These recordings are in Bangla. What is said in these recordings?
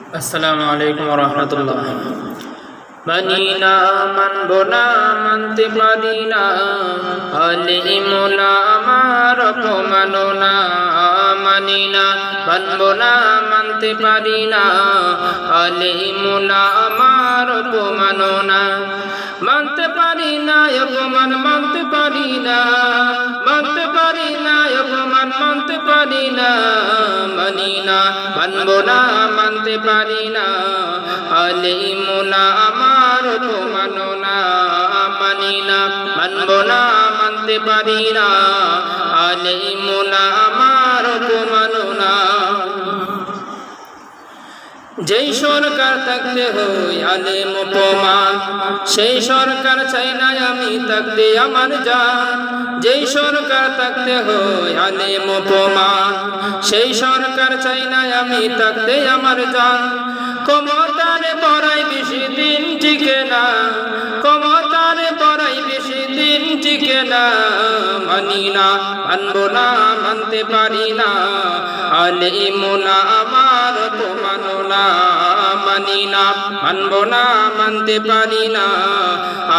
আসসালামু আলাইকুম ওয়া রাহমাতুল্লাহ। মানিনা মানবনা মানতে পারি না, আলিমুনা আমার অপমাননা। মানিনা মানবনা মানতে পারি না, আলিমুনা আমার অপমাননা। মানতে পারি না অপমান, মানতে পারি না, মানতে পারি না অপমান, মানতে পারি না। মানি না মানব না মানতে পারি না, আলিমুনা আমার অপমাননা। মানি না মানব না মানতে পারি না, আলিমুনা আমার অপমাননা। যেই সরকার থাকতে হয় আলেম অপমান, সেই সরকার চাই না আমি থাকতে আমার জান। যেই সরকার থাকতে হয় আলেম অপমান, সেই সরকার চাই না আমি থাকতে আমার জান। ক্ষমতার বড়াই বেশি দিন টিকে না, ক্ষমতার বড়াই বেশি দিন টিকে না। মানি না মানব না মানতে পারি না, আলিমুনা আমার অপমাননা। মানি না মানব না মানতে পারি না,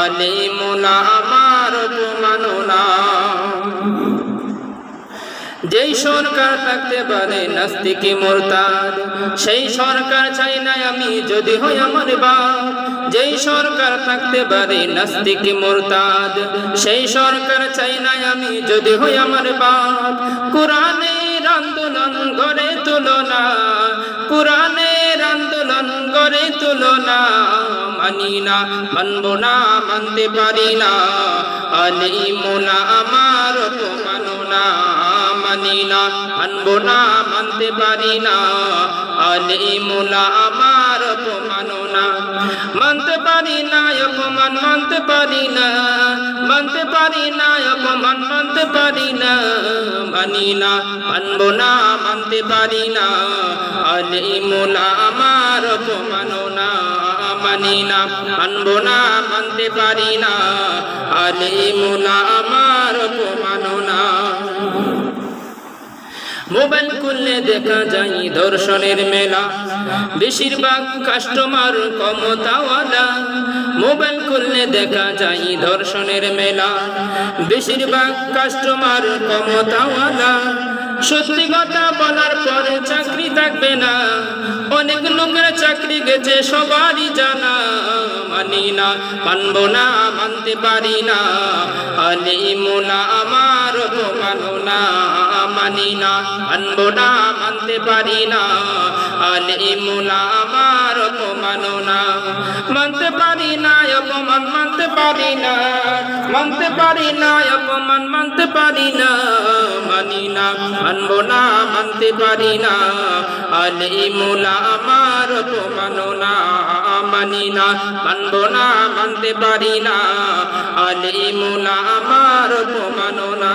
আলিমুনা আমার অপমাননা। যেই সরকার থাকতে পারে নাস্তিকি মুরতাদ, সেই সরকার চাই না আমি যদি হই আমার বাপ। যেই সরকার থাকতে পারে নাস্তিকি মুরতাদ, সেই সরকার চাই না আমি যদি হই আমার বাপ। কোরআনের আন্দোলন গড়ে তুলো না, কোরআনের আন্দোলন গড়ে তুলো না। মানি না মানব না মানতে পারি না, আলিমুনা আমার অপমাননা। মানি না মানব না মানতে পারি না, আলিমুনা আমার অপমাননা। মানতে পারি না অপমান, মানতে পারি না, মানতে পারি না অপমান, মানতে পারি না। মানি না মানব না মানতে পারি না, আলিমুনা আমার অপমাননা। মানি না মানব না মানতে পারি না, আলিমুনা আমার অপমাননা। মোবাইল খুললে দেখা যায় ধর্ষণের মেলা, বেশিরভাগ কাস্টমার ক্ষমতাওয়ালা। মোবাইল খুললে দেখা যায় ধর্ষণের মেলা, বেশিরভাগ কাস্টমার ক্ষমতাওয়ালা। সত্যি কথা বলার পরে চাকরি থাকবে না, অনেক লোকের চাকরি গেছে সবারই জানা। মানি না মানব না মানতে পারি না, আলিমুনা আমার অপমাননা। মানি না মানব না মানতে পারি না, আলিমুনা আমার অপমাননা। মানতে পারি না অপমান, মানতে পারি না, মানতে পারি না অপমান, মানতে পারি না। মানি না মানব না মানতে পারি না, আলিমুনা আমার অপমাননা। মানি না মানব না মানতে পারি না, আলিমুনা আমার অপমাননা।